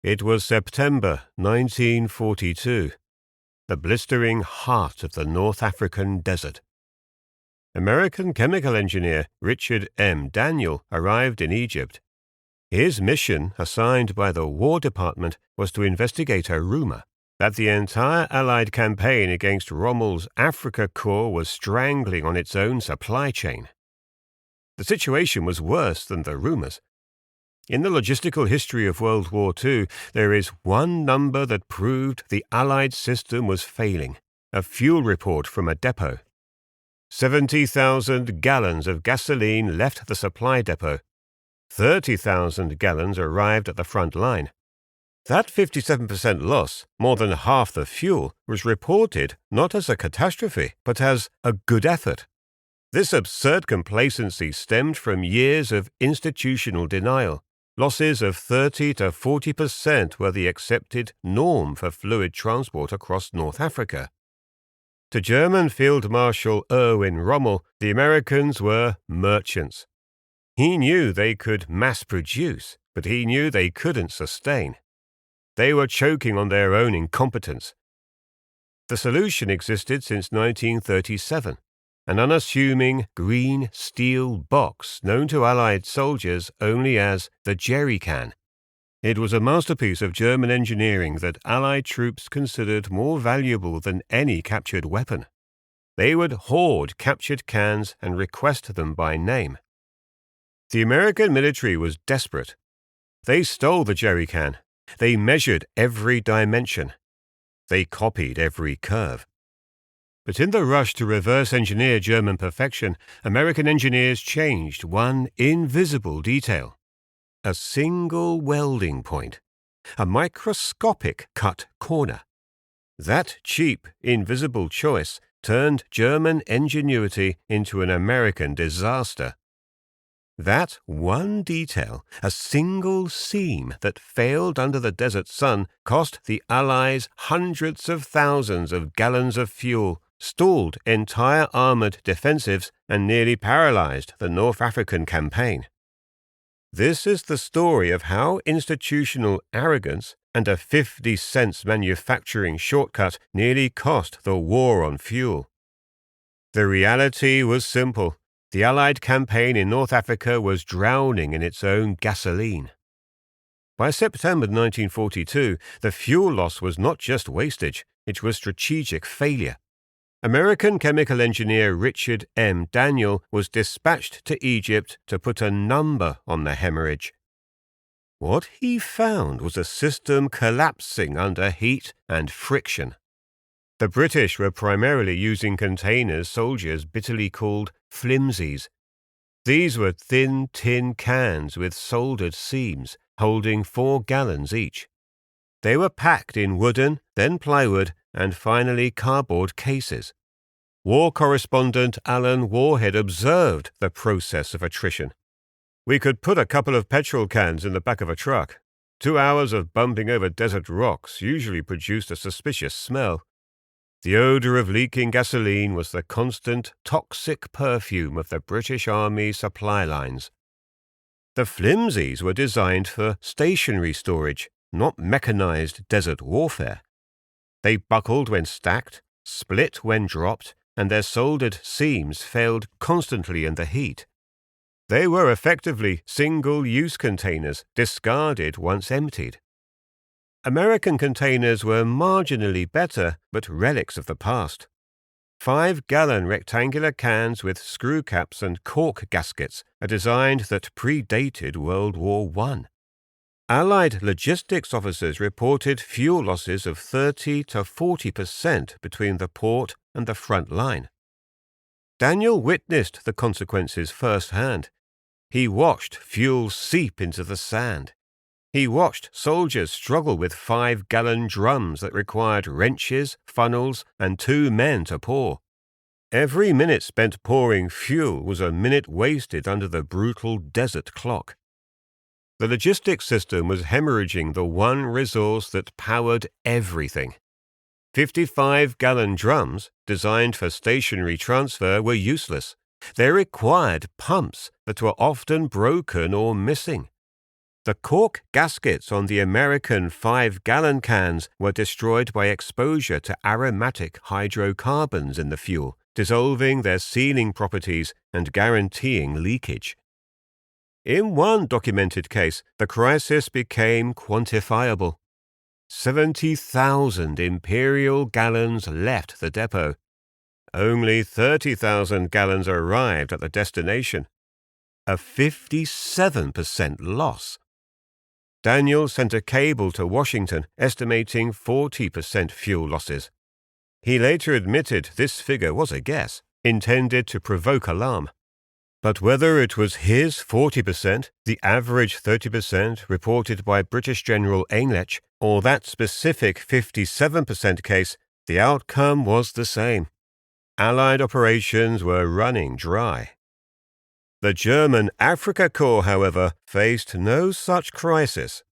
It was September 1942, the blistering heart of the North African desert. American chemical engineer Richard M. Daniel arrived in Egypt. His mission, assigned by the War Department, was to investigate a rumor that the entire Allied campaign against Rommel's Afrika Korps was strangling on its own supply chain. The situation was worse than the rumors. In the logistical history of World War II, there is one number that proved the Allied system was failing: a fuel report from a depot. 70,000 gallons of gasoline left the supply depot. 30,000 gallons arrived at the front line. That 57% loss, more than half the fuel, was reported not as a catastrophe, but as a good effort. This absurd complacency stemmed from years of institutional denial. Losses of 30 to 40% were the accepted norm for fluid transport across North Africa. To German Field Marshal Erwin Rommel, the Americans were merchants. He knew they could mass produce, but he knew they couldn't sustain. They were choking on their own incompetence. The solution existed since 1937. An unassuming green steel box known to Allied soldiers only as the jerry can. It was a masterpiece of German engineering that Allied troops considered more valuable than any captured weapon. They would hoard captured cans and request them by name. The American military was desperate. They stole the jerry can. They measured every dimension. They copied every curve. But in the rush to reverse engineer German perfection, American engineers changed one invisible detail: a single welding point, a microscopic cut corner. That cheap, invisible choice turned German ingenuity into an American disaster. That one detail, a single seam that failed under the desert sun, cost the Allies hundreds of thousands of gallons of fuel, stalled entire armored defensives, and nearly paralyzed the North African campaign. This is the story of how institutional arrogance and a 50-cent manufacturing shortcut nearly cost the war on fuel. The reality was simple. The Allied campaign in North Africa was drowning in its own gasoline. By September 1942, the fuel loss was not just wastage, it was strategic failure. American chemical engineer Richard M. Daniel was dispatched to Egypt to put a number on the hemorrhage. What he found was a system collapsing under heat and friction. The British were primarily using containers soldiers bitterly called flimsies. These were thin tin cans with soldered seams, holding 4 gallons each. They were packed in wooden, then plywood, and finally cardboard cases. War correspondent Alan Warhead observed the process of attrition. "We could put a couple of petrol cans in the back of a truck. 2 hours of bumping over desert rocks usually produced a suspicious smell. The odor of leaking gasoline was the constant, toxic perfume of the British Army supply lines. The flimsies were designed for stationary storage, not mechanized desert warfare. They buckled when stacked, split when dropped, and their soldered seams failed constantly in the heat. They were effectively single-use containers, discarded once emptied. American containers were marginally better, but relics of the past. 5-gallon rectangular cans with screw caps and cork gaskets, a design that predated World War I. Allied logistics officers reported fuel losses of 30 to 40% between the port and the front line. Daniel witnessed the consequences firsthand. He watched fuel seep into the sand. He watched soldiers struggle with 5-gallon drums that required wrenches, funnels, and 2 men to pour. Every minute spent pouring fuel was a minute wasted under the brutal desert clock. The logistics system was hemorrhaging the one resource that powered everything. 55-gallon drums, designed for stationary transfer, were useless. They required pumps that were often broken or missing. The cork gaskets on the American 5-gallon cans were destroyed by exposure to aromatic hydrocarbons in the fuel, dissolving their sealing properties and guaranteeing leakage. In one documented case, the crisis became quantifiable. 70,000 imperial gallons left the depot. Only 30,000 gallons arrived at the destination. A 57% loss. Daniel sent a cable to Washington estimating 40% fuel losses. He later admitted this figure was a guess, intended to provoke alarm. But whether it was his 40%, the average 30% reported by British General Ainlech, or that specific 57% case, the outcome was the same. Allied operations were running dry. The German Afrika Korps, however, faced no such crisis.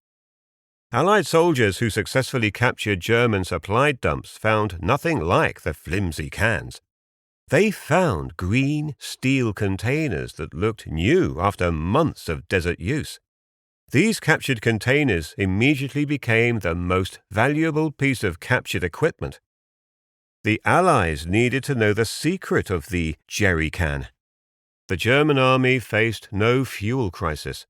Allied soldiers who successfully captured German supply dumps found nothing like the flimsy cans. They found green steel containers that looked new after months of desert use. These captured containers immediately became the most valuable piece of captured equipment. The Allies needed to know the secret of the jerry can. The German army faced no fuel crisis.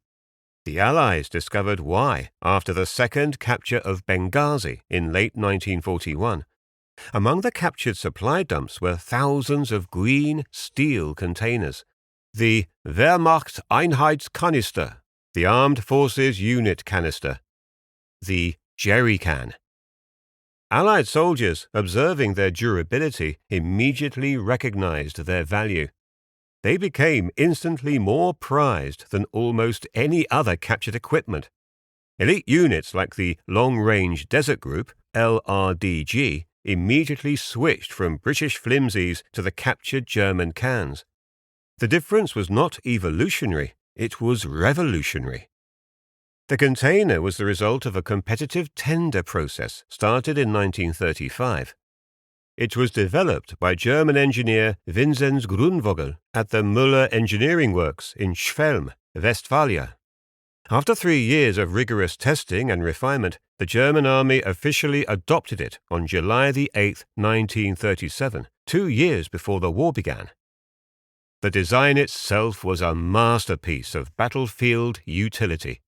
The Allies discovered why after the second capture of Benghazi in late 1941. Among the captured supply dumps were thousands of green steel containers. The Wehrmacht-Einheitskanister, the Armed Forces Unit canister. The jerry can. Allied soldiers, observing their durability, immediately recognized their value. They became instantly more prized than almost any other captured equipment. Elite units like the Long Range Desert Group, LRDG, immediately switched from British flimsies to the captured German cans. The difference was not evolutionary, it was revolutionary. The container was the result of a competitive tender process started in 1935. It was developed by German engineer Vinzenz Grunvogel at the Müller Engineering Works in Schwelm, Westphalia. After 3 years of rigorous testing and refinement, the German army officially adopted it on July 8, 1937, 2 years before the war began. The design itself was a masterpiece of battlefield utility.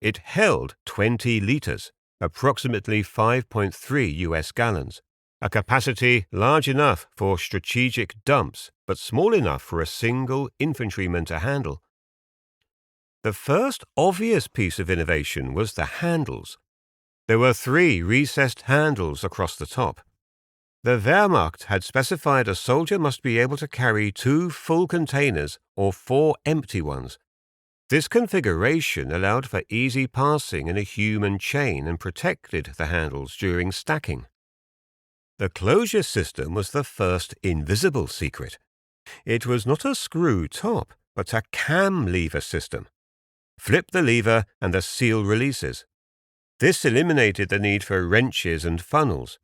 It held 20 liters, approximately 5.3 US gallons, a capacity large enough for strategic dumps, but small enough for a single infantryman to handle. The first obvious piece of innovation was the handles. There were 3 recessed handles across the top. The Wehrmacht had specified a soldier must be able to carry 2 full containers or 4 empty ones. This configuration allowed for easy passing in a human chain and protected the handles during stacking. The closure system was the first invisible secret. It was not a screw top, but a cam lever system. Flip the lever and the seal releases. This eliminated the need for wrenches and funnels.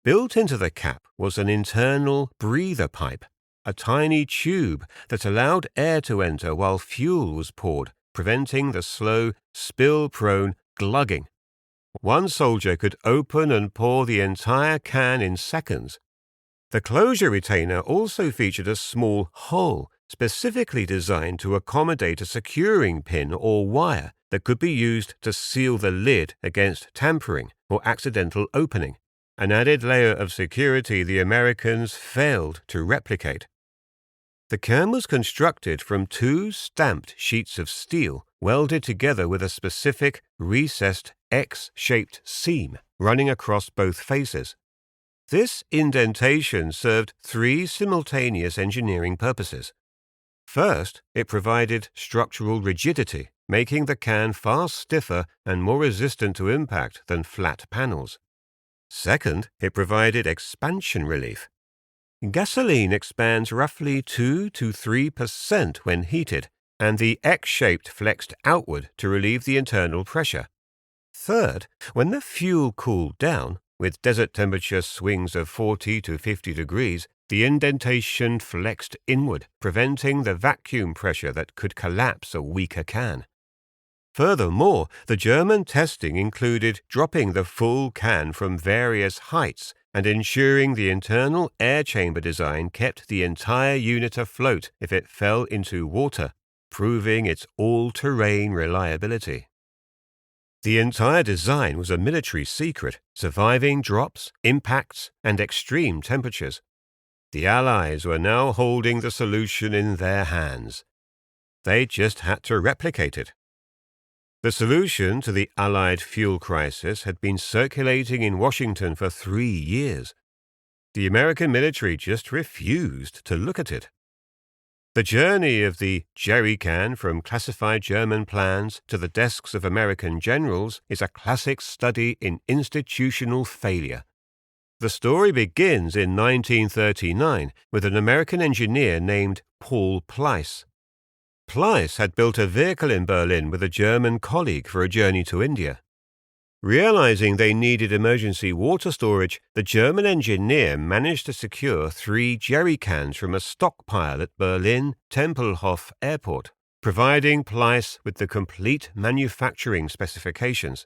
Built into the cap was an internal breather pipe, a tiny tube that allowed air to enter while fuel was poured, preventing the slow, spill-prone glugging. One soldier could open and pour the entire can in seconds. The closure retainer also featured a small hole specifically designed to accommodate a securing pin or wire that could be used to seal the lid against tampering or accidental opening, an added layer of security the Americans failed to replicate. The can was constructed from 2 stamped sheets of steel welded together with a specific recessed X-shaped seam running across both faces. This indentation served 3 simultaneous engineering purposes. First, it provided structural rigidity, making the can far stiffer and more resistant to impact than flat panels. Second, it provided expansion relief. Gasoline expands roughly 2 to 3% when heated, and the X-shaped flexed outward to relieve the internal pressure. Third, when the fuel cooled down, with desert temperature swings of 40 to 50 degrees, the indentation flexed inward, preventing the vacuum pressure that could collapse a weaker can. Furthermore, the German testing included dropping the full can from various heights and ensuring the internal air chamber design kept the entire unit afloat if it fell into water, proving its all-terrain reliability. The entire design was a military secret, surviving drops, impacts, and extreme temperatures. The Allies were now holding the solution in their hands. They just had to replicate it. The solution to the Allied fuel crisis had been circulating in Washington for 3 years. The American military just refused to look at it. The journey of the jerry can from classified German plans to the desks of American generals is a classic study in institutional failure. The story begins in 1939 with an American engineer named Paul Pleiss. Pleiss had built a vehicle in Berlin with a German colleague for a journey to India. Realizing they needed emergency water storage, the German engineer managed to secure 3 jerry cans from a stockpile at Berlin Tempelhof Airport, providing Pleiss with the complete manufacturing specifications.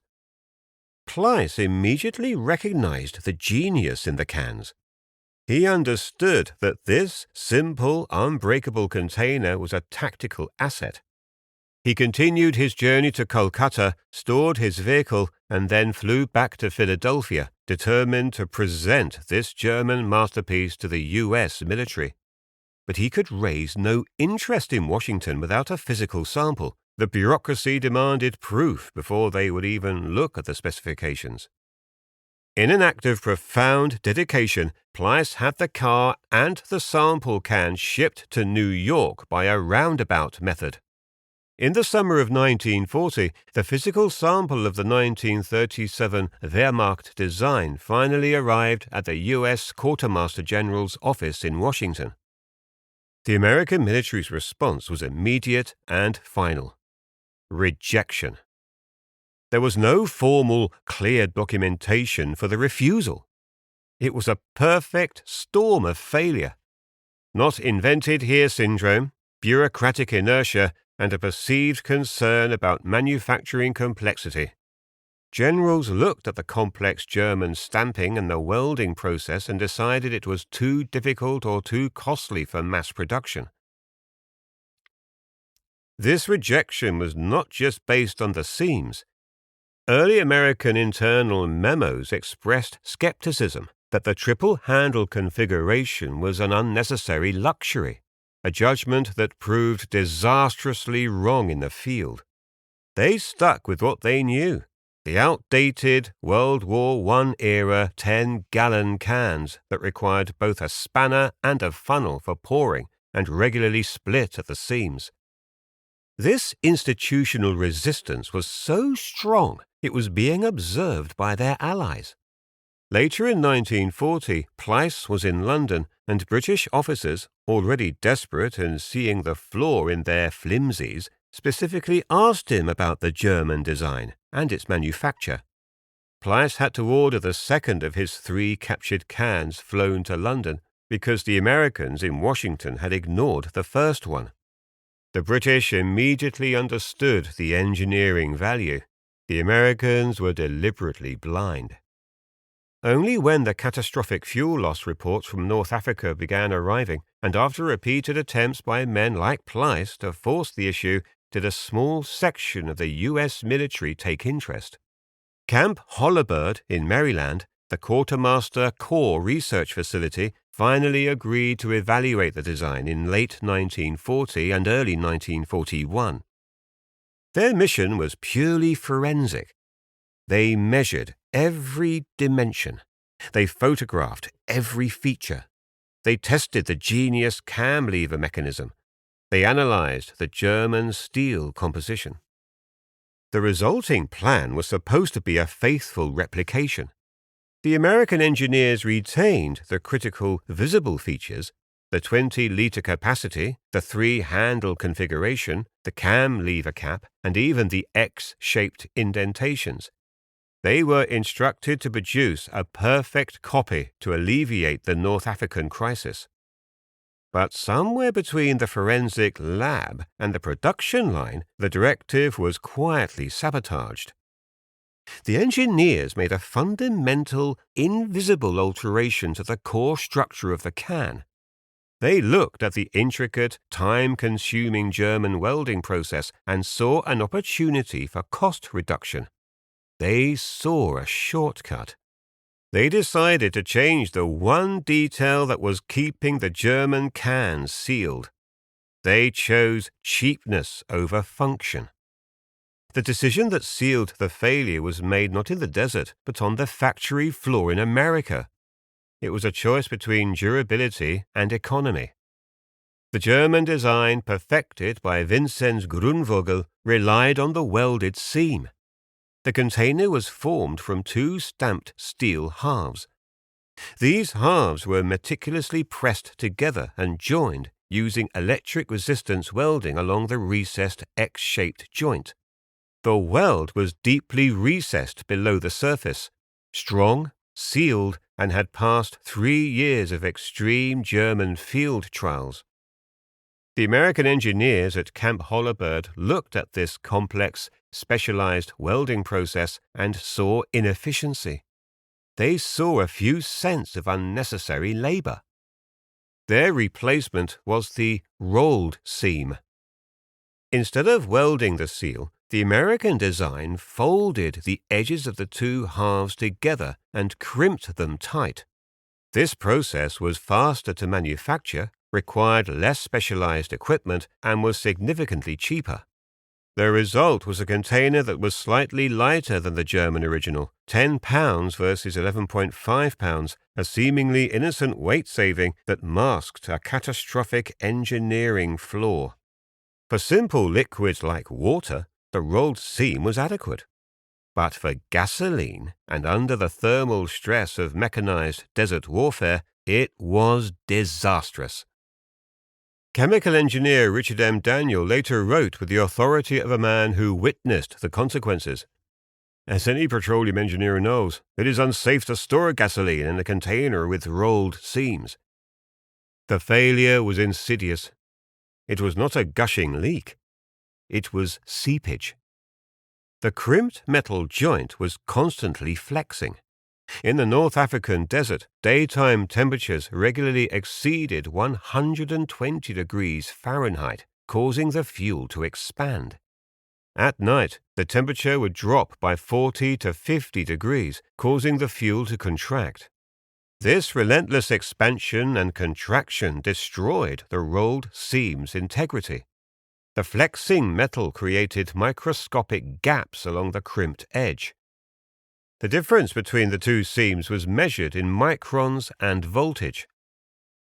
Pleiss immediately recognized the genius in the cans. He understood that this simple, unbreakable container was a tactical asset. He continued his journey to Kolkata, stored his vehicle, and then flew back to Philadelphia, determined to present this German masterpiece to the U.S. military. But he could raise no interest in Washington without a physical sample. The bureaucracy demanded proof before they would even look at the specifications. In an act of profound dedication, Pleiss had the car and the sample can shipped to New York by a roundabout method. In the summer of 1940, the physical sample of the 1937 Wehrmacht design finally arrived at the U.S. Quartermaster General's office in Washington. The American military's response was immediate and final: rejection. There was no formal, clear documentation for the refusal. It was a perfect storm of failure. Not invented here syndrome, bureaucratic inertia, and a perceived concern about manufacturing complexity. Generals looked at the complex German stamping and the welding process and decided it was too difficult or too costly for mass production. This rejection was not just based on the seams. Early American internal memos expressed skepticism that the triple-handle configuration was an unnecessary luxury, a judgment that proved disastrously wrong in the field. They stuck with what they knew: the outdated World War I-era 10-gallon cans that required both a spanner and a funnel for pouring and regularly split at the seams. This institutional resistance was so strong it was being observed by their allies. Later in 1940, Pleiss was in London, and British officers, already desperate and seeing the flaw in their flimsies, specifically asked him about the German design and its manufacture. Pleiss had to order the second of his 3 captured cans flown to London because the Americans in Washington had ignored the first one. The British immediately understood the engineering value. The Americans were deliberately blind. Only when the catastrophic fuel loss reports from North Africa began arriving, and after repeated attempts by men like Pleiss to force the issue, did a small section of the U.S. military take interest. Camp Holabird in Maryland, the Quartermaster Corps research facility, finally agreed to evaluate the design in late 1940 and early 1941. Their mission was purely forensic. They measured every dimension. They photographed every feature. They tested the genius cam lever mechanism. They analyzed the German steel composition. The resulting plan was supposed to be a faithful replication. The American engineers retained the critical visible features: the 20-liter capacity, the 3-handle configuration, the cam lever cap, and even the X-shaped indentations. They were instructed to produce a perfect copy to alleviate the North African crisis. But somewhere between the forensic lab and the production line, the directive was quietly sabotaged. The engineers made a fundamental, invisible alteration to the core structure of the can. They looked at the intricate, time-consuming German welding process and saw an opportunity for cost reduction. They saw a shortcut. They decided to change the one detail that was keeping the German can sealed. They chose cheapness over function. The decision that sealed the failure was made not in the desert, but on the factory floor in America. It was a choice between durability and economy. The German design, perfected by Vinzenz Grunvogel, relied on the welded seam. The container was formed from two stamped steel halves. These halves were meticulously pressed together and joined using electric resistance welding along the recessed X-shaped joint. The weld was deeply recessed below the surface, strong, sealed, and had passed 3 years of extreme German field trials. The American engineers at Camp Holabird looked at this complex, specialized welding process and saw inefficiency. They saw a few cents of unnecessary labor. Their replacement was the rolled seam. Instead of welding the seal, the American design folded the edges of the two halves together and crimped them tight. This process was faster to manufacture, required less specialized equipment, and was significantly cheaper. The result was a container that was slightly lighter than the German original, 10 pounds versus 11.5 pounds, a seemingly innocent weight saving that masked a catastrophic engineering flaw. For simple liquids like water, the rolled seam was adequate. But for gasoline, and under the thermal stress of mechanized desert warfare, it was disastrous. Chemical engineer Richard M. Daniel later wrote with the authority of a man who witnessed the consequences. As any petroleum engineer knows, it is unsafe to store gasoline in a container with rolled seams. The failure was insidious. It was not a gushing leak. It was seepage. The crimped metal joint was constantly flexing. In the North African desert, daytime temperatures regularly exceeded 120 degrees Fahrenheit, causing the fuel to expand. At night, the temperature would drop by 40 to 50 degrees, causing the fuel to contract. This relentless expansion and contraction destroyed the rolled seam's integrity. The flexing metal created microscopic gaps along the crimped edge. The difference between the two seams was measured in microns and voltage.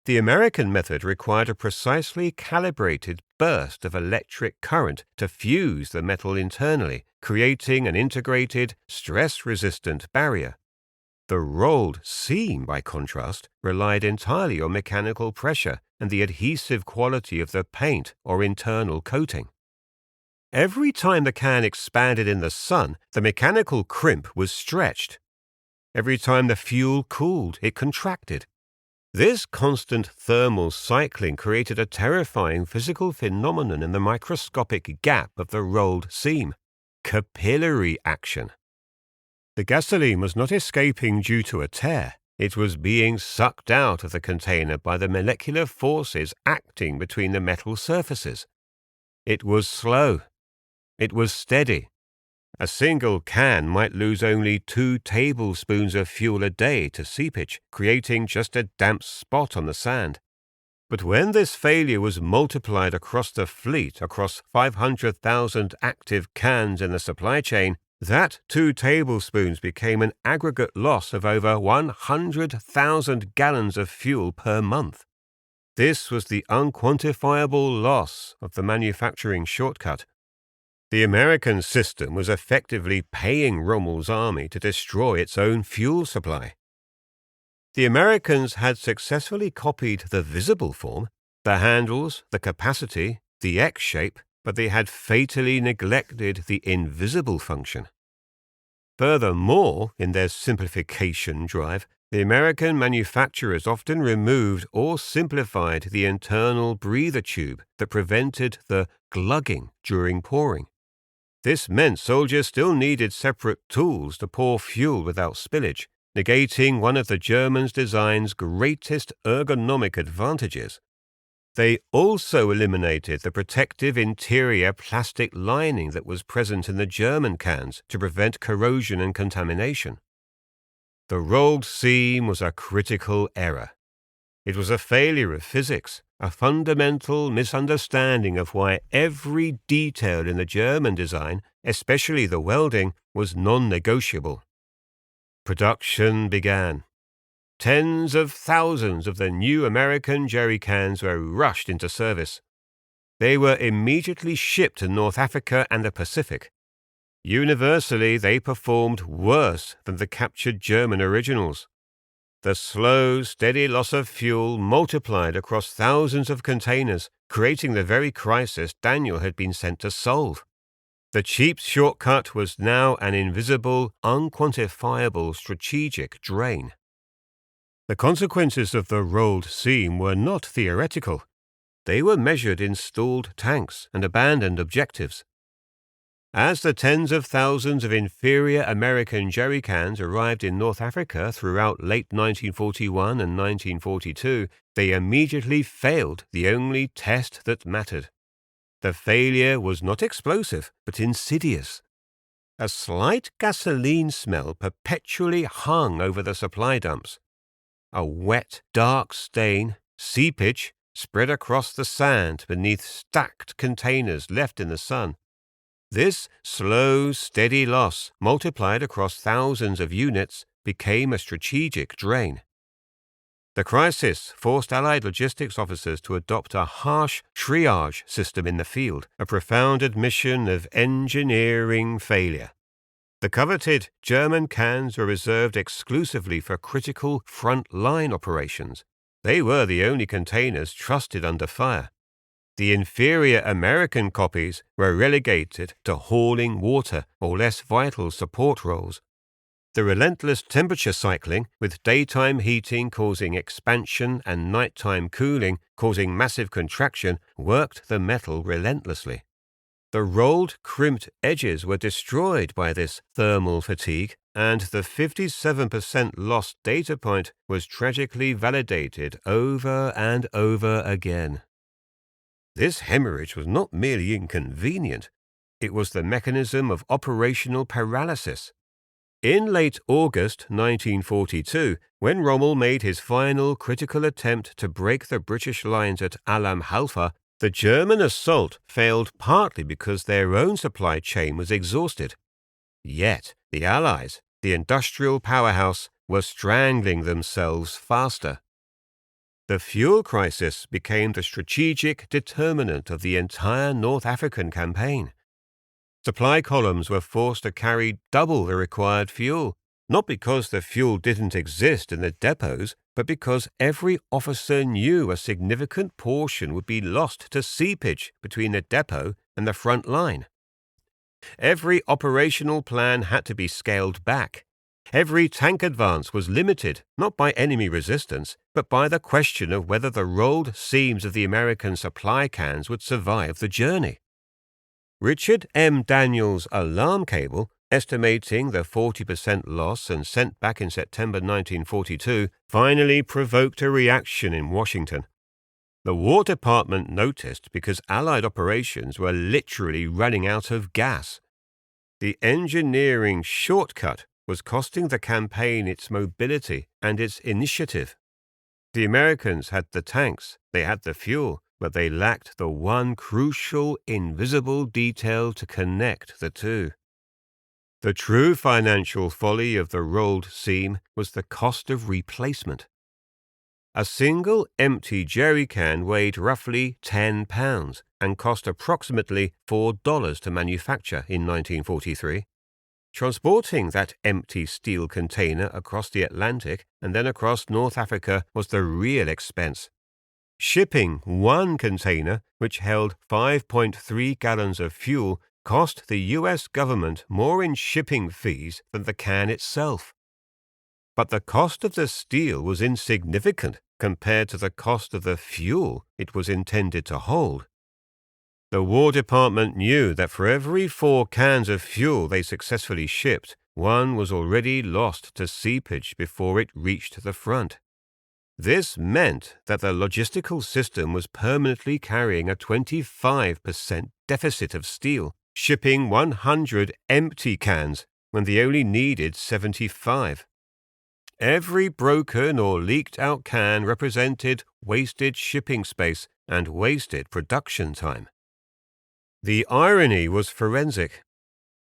The American method required a precisely calibrated burst of electric current to fuse the metal internally, creating an integrated, stress-resistant barrier. The rolled seam, by contrast, relied entirely on mechanical pressure and the adhesive quality of the paint or internal coating. Every time the can expanded in the sun, the mechanical crimp was stretched. Every time the fuel cooled, it contracted. This constant thermal cycling created a terrifying physical phenomenon in the microscopic gap of the rolled seam: capillary action. The gasoline was not escaping due to a tear. It was being sucked out of the container by the molecular forces acting between the metal surfaces. It was slow. It was steady. A single can might lose only 2 tablespoons of fuel a day to seepage, creating just a damp spot on the sand. But when this failure was multiplied across the fleet, across 500,000 active cans in the supply chain, that 2 tablespoons became an aggregate loss of over 100,000 gallons of fuel per month. This was the unquantifiable loss of the manufacturing shortcut. The American system was effectively paying Rommel's army to destroy its own fuel supply. The Americans had successfully copied the visible form, the handles, the capacity, the X-shape, but they had fatally neglected the invisible function. Furthermore, in their simplification drive, The American manufacturers often removed or simplified the internal breather tube that prevented the glugging during pouring. This meant soldiers still needed separate tools to pour fuel without spillage, negating one of the Germans' design's greatest ergonomic advantages. They also eliminated the protective interior plastic lining that was present in the German cans to prevent corrosion and contamination. The rolled seam was a critical error. It was a failure of physics, a fundamental misunderstanding of why every detail in the German design, especially the welding, was non-negotiable. Production began. Tens of thousands of the new American jerry cans were rushed into service. They were immediately shipped to North Africa and the Pacific. Universally, they performed worse than the captured German originals. The slow, steady loss of fuel multiplied across thousands of containers, creating the very crisis Daniel had been sent to solve. The cheap shortcut was now an invisible, unquantifiable strategic drain. The consequences of the rolled seam were not theoretical. They were measured in stalled tanks and abandoned objectives. As the tens of thousands of inferior American jerry cans arrived in North Africa throughout late 1941 and 1942, they immediately failed the only test that mattered. The failure was not explosive, but insidious. A slight gasoline smell perpetually hung over the supply dumps. A wet, dark stain, seepage, spread across the sand beneath stacked containers left in the sun. This slow, steady loss, multiplied across thousands of units, became a strategic drain. The crisis forced Allied logistics officers to adopt a harsh triage system in the field, a profound admission of engineering failure. The coveted German cans were reserved exclusively for critical front-line operations. They were the only containers trusted under fire. The inferior American copies were relegated to hauling water or less vital support roles. The relentless temperature cycling, with daytime heating causing expansion and nighttime cooling causing massive contraction, worked the metal relentlessly. The rolled, crimped edges were destroyed by this thermal fatigue, and the 57% lost data point was tragically validated over and over again. This hemorrhage was not merely inconvenient, it was the mechanism of operational paralysis. In late August 1942, when Rommel made his final critical attempt to break the British lines at Alam Halfa, the German assault failed partly because their own supply chain was exhausted. Yet the Allies, the industrial powerhouse, were strangling themselves faster. The fuel crisis became the strategic determinant of the entire North African campaign. Supply columns were forced to carry double the required fuel, not because the fuel didn't exist in the depots, but because every officer knew a significant portion would be lost to seepage between the depot and the front line. Every operational plan had to be scaled back. Every tank advance was limited, not by enemy resistance, but by the question of whether the rolled seams of the American supply cans would survive the journey. Richard M. Daniels' alarm cable, estimating the 40% loss and sent back in September 1942, finally provoked a reaction in Washington. The War Department noticed because Allied operations were literally running out of gas. The engineering shortcut was costing the campaign its mobility and its initiative. The Americans had the tanks, they had the fuel, but they lacked the one crucial, invisible detail to connect the two. The true financial folly of the rolled seam was the cost of replacement. A single empty jerry can weighed roughly 10 pounds and cost approximately $4 to manufacture in 1943. Transporting that empty steel container across the Atlantic and then across North Africa was the real expense. Shipping one container, which held 5.3 gallons of fuel, cost the U.S. government more in shipping fees than the can itself. but the cost of the steel was insignificant compared to the cost of the fuel it was intended to hold. The War Department knew that for every 4 cans of fuel they successfully shipped, one was already lost to seepage before it reached the front. This meant that the logistical system was permanently carrying a 25% deficit of steel, shipping 100 empty cans when they only needed 75. Every broken or leaked out can represented wasted shipping space and wasted production time. The irony was forensic.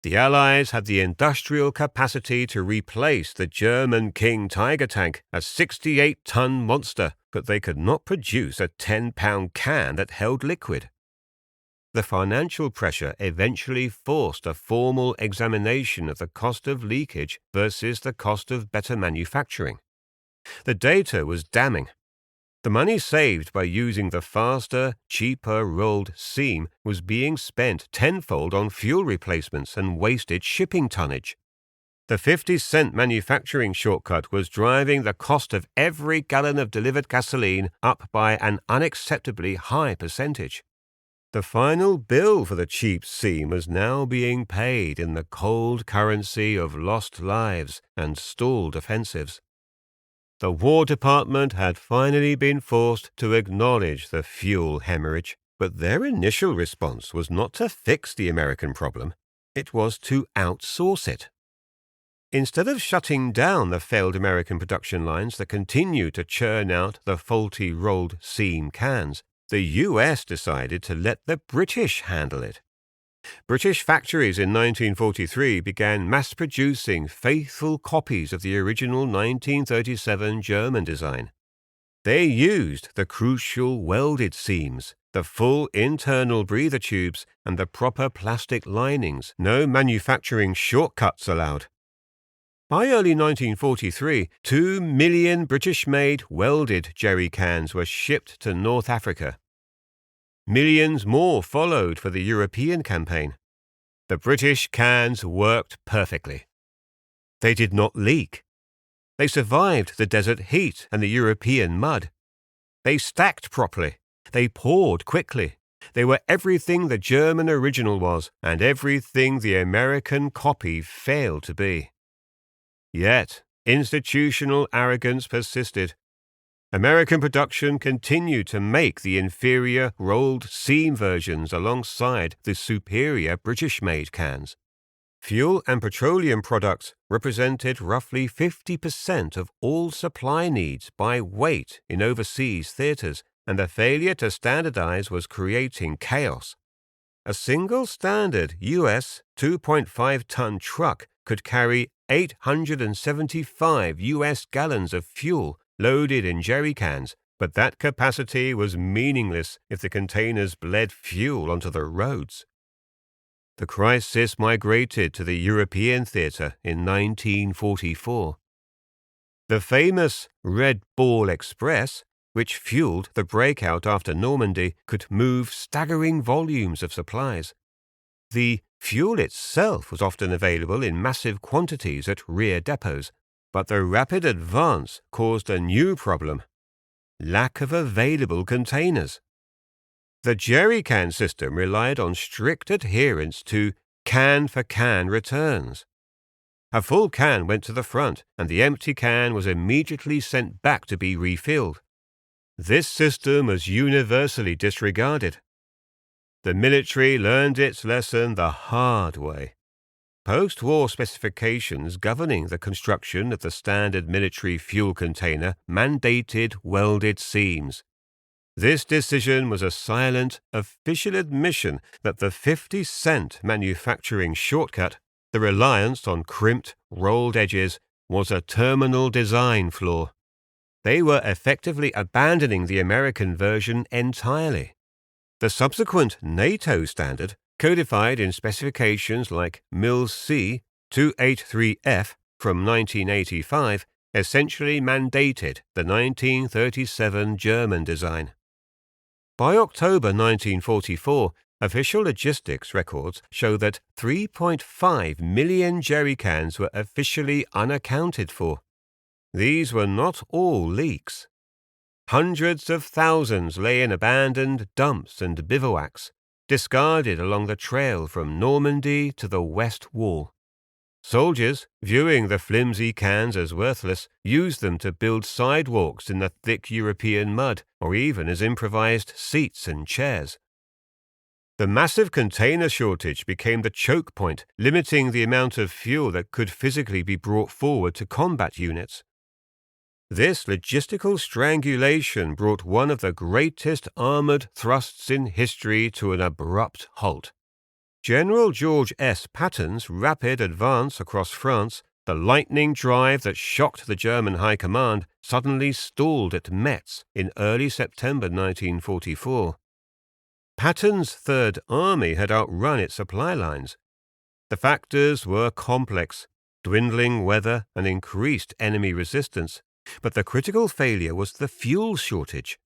The Allies had the industrial capacity to replace the German King Tiger tank, a 68-ton monster, but they could not produce a 10-pound can that held liquid. The financial pressure eventually forced a formal examination of the cost of leakage versus the cost of better manufacturing. The data was damning. The money saved by using the faster, cheaper rolled seam was being spent tenfold on fuel replacements and wasted shipping tonnage. The 50-cent manufacturing shortcut was driving the cost of every gallon of delivered gasoline up by an unacceptably high percentage. The final bill for the cheap seam was now being paid in the cold currency of lost lives and stalled offensives. The War Department had finally been forced to acknowledge the fuel hemorrhage, but their initial response was not to fix the American problem. It was to outsource it. Instead of shutting down the failed American production lines that continued to churn out the faulty rolled seam cans, the U.S. decided to let the British handle it. British factories in 1943 began mass-producing faithful copies of the original 1937 German design. They used the crucial welded seams, the full internal breather tubes, and the proper plastic linings. No manufacturing shortcuts allowed. By early 1943, 2 million British-made welded jerry cans were shipped to North Africa. Millions more followed for the European campaign. The British cans worked perfectly. They did not leak. They survived the desert heat and the European mud. They stacked properly. They poured quickly. They were everything the German original was and everything the American copy failed to be. Yet, institutional arrogance persisted. American production continued to make the inferior rolled seam versions alongside the superior British-made cans. Fuel and petroleum products represented roughly 50% of all supply needs by weight in overseas theaters, and the failure to standardize was creating chaos. A single standard U.S. 2.5-ton truck could carry 875 U.S. gallons of fuel loaded in jerry cans, but that capacity was meaningless if the containers bled fuel onto the roads. The crisis migrated to the European theatre in 1944. The famous Red Ball Express, which fueled the breakout after Normandy, could move staggering volumes of supplies. The fuel itself was often available in massive quantities at rear depots, but the rapid advance caused a new problem: lack of available containers. The jerry can system relied on strict adherence to can-for-can returns. A full can went to the front, and the empty can was immediately sent back to be refilled. This system was universally disregarded. The military learned its lesson the hard way. Post-war specifications governing the construction of the standard military fuel container mandated welded seams. This decision was a silent, official admission that the 50-cent manufacturing shortcut, the reliance on crimped, rolled edges, was a terminal design flaw. They were effectively abandoning the American version entirely. The subsequent NATO standard, codified in specifications like MIL-C 283F from 1985, essentially mandated the 1937 German design. By October 1944, official logistics records show that 3.5 million jerry cans were officially unaccounted for. These were not all leaks. Hundreds of thousands lay in abandoned dumps and bivouacs, discarded along the trail from Normandy to the West Wall. Soldiers, viewing the flimsy cans as worthless, used them to build sidewalks in the thick European mud, or even as improvised seats and chairs. The massive container shortage became the choke point, limiting the amount of fuel that could physically be brought forward to combat units. This logistical strangulation brought one of the greatest armored thrusts in history to an abrupt halt. General George S. Patton's rapid advance across France, the lightning drive that shocked the German High Command, suddenly stalled at Metz in early September 1944. Patton's Third Army had outrun its supply lines. The factors were complex: dwindling weather and increased enemy resistance, but the critical failure was the fuel shortage.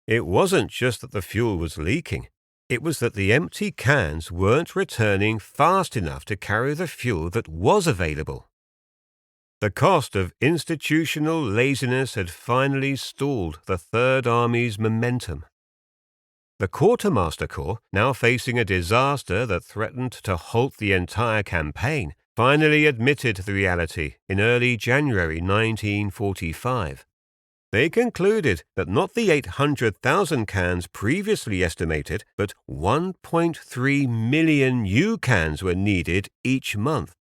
It wasn't just that the fuel was leaking. It was that the empty cans weren't returning fast enough to carry the fuel that was available. The cost of institutional laziness had finally stalled the Third Army's momentum. The Quartermaster Corps, now facing a disaster that threatened to halt the entire campaign, finally admitted the reality in early January 1945. They concluded that not the 800,000 cans previously estimated, but 1.3 million new cans were needed each month.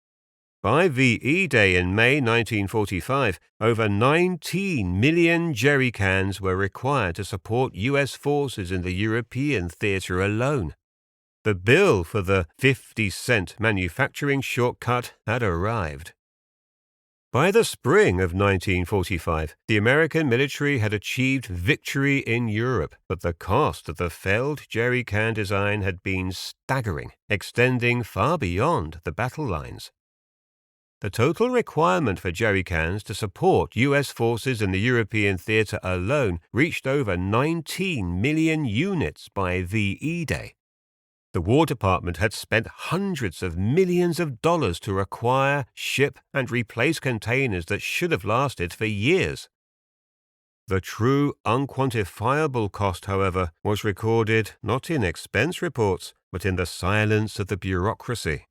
By VE Day in May 1945, over 19 million jerry cans were required to support U.S. forces in the European theater alone. The bill for the 50-cent manufacturing shortcut had arrived. By the spring of 1945, the American military had achieved victory in Europe, but the cost of the failed jerry can design had been staggering, extending far beyond the battle lines. The total requirement for jerry cans to support U.S. forces in the European theater alone reached over 19 million units by VE Day. The War Department had spent hundreds of millions of dollars to acquire, ship, and replace containers that should have lasted for years. The true unquantifiable cost, however, was recorded not in expense reports, but in the silence of the bureaucracy.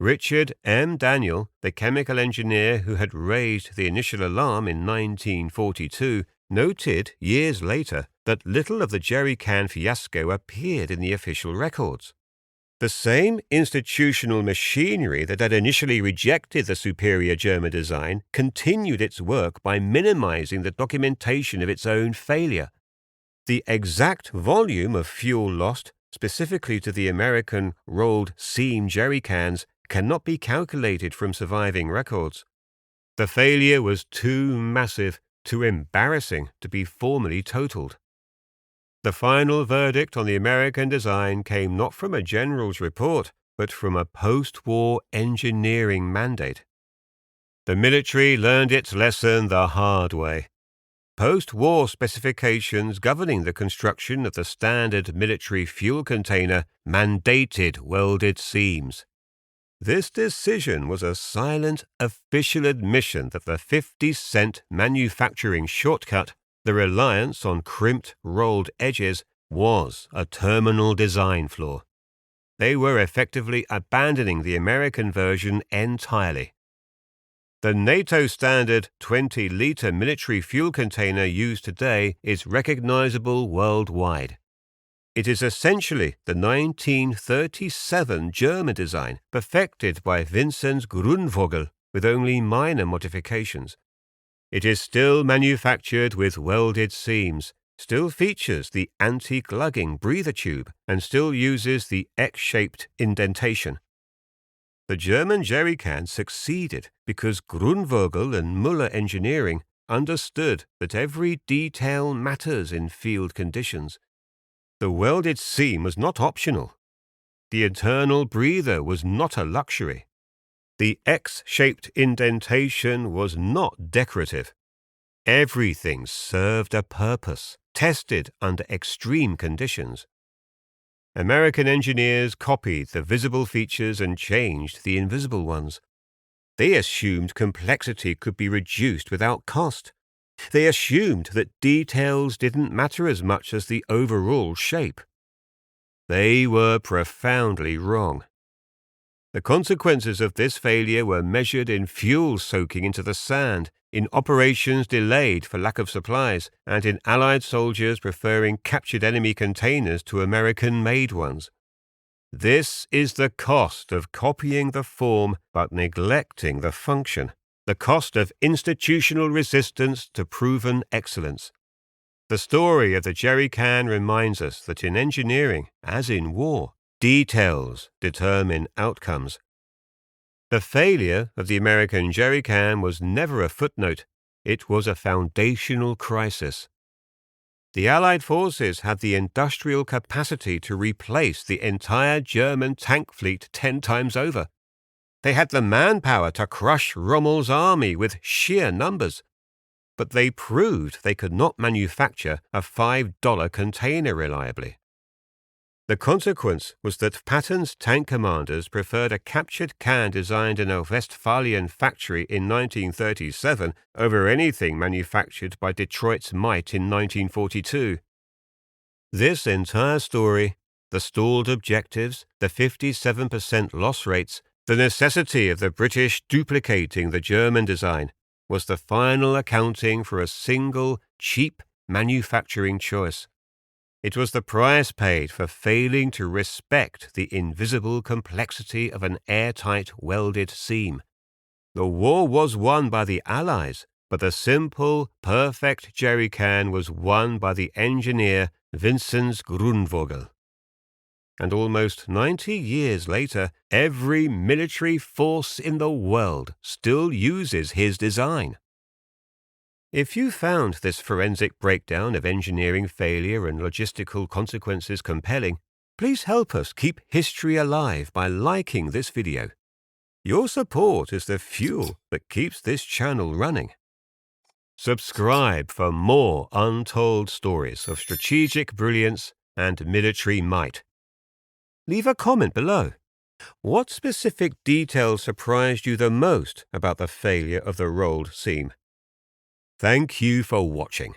Richard M. Daniel, the chemical engineer who had raised the initial alarm in 1942, noted years later that little of the jerry can fiasco appeared in the official records. The same institutional machinery that had initially rejected the superior German design continued its work by minimizing the documentation of its own failure. The exact volume of fuel lost, specifically to the American rolled seam jerry cans, cannot be calculated from surviving records. The failure was too massive, too embarrassing to be formally totaled. The final verdict on the American design came not from a general's report, but from a post-war engineering mandate. The military learned its lesson the hard way. Post-war specifications governing the construction of the standard military fuel container mandated welded seams. This decision was a silent, official admission that the 50-cent manufacturing shortcut, the reliance on crimped, rolled edges, was a terminal design flaw. They were effectively abandoning the American version entirely. The NATO standard 20-liter military fuel container used today is recognizable worldwide. It is essentially the 1937 German design, perfected by Vinzenz Grünvogel with only minor modifications. It is still manufactured with welded seams, still features the anti-glugging breather tube, and still uses the X-shaped indentation. The German jerry can succeeded because Grünvogel and Müller engineering understood that every detail matters in field conditions. The welded seam was not optional. The internal breather was not a luxury. The X-shaped indentation was not decorative. Everything served a purpose, tested under extreme conditions. American engineers copied the visible features and changed the invisible ones. They assumed complexity could be reduced without cost. They assumed that details didn't matter as much as the overall shape. They were profoundly wrong. The consequences of this failure were measured in fuel soaking into the sand, in operations delayed for lack of supplies, and in Allied soldiers preferring captured enemy containers to American-made ones. This is the cost of copying the form but neglecting the function, the cost of institutional resistance to proven excellence. The story of the jerry can reminds us that in engineering, as in war, details determine outcomes. The failure of the American jerry can was never a footnote, it was a foundational crisis. The Allied forces had the industrial capacity to replace the entire German tank fleet 10 times over. They had the manpower to crush Rommel's army with sheer numbers. But they proved they could not manufacture a $5 container reliably. The consequence was that Patton's tank commanders preferred a captured can designed in a Westphalian factory in 1937 over anything manufactured by Detroit's Might in 1942. This entire story, the stalled objectives, the 57% loss rates, the necessity of the British duplicating the German design, was the final accounting for a single, cheap manufacturing choice. It was the price paid for failing to respect the invisible complexity of an airtight welded seam. The war was won by the Allies, but the simple, perfect jerry can was won by the engineer Vinzenz Grunvogel. And almost 90 years later, every military force in the world still uses his design. If you found this forensic breakdown of engineering failure and logistical consequences compelling, please help us keep history alive by liking this video. Your support is the fuel that keeps this channel running. Subscribe for more untold stories of strategic brilliance and military might. Leave a comment below. What specific detail surprised you the most about the failure of the rolled seam? Thank you for watching.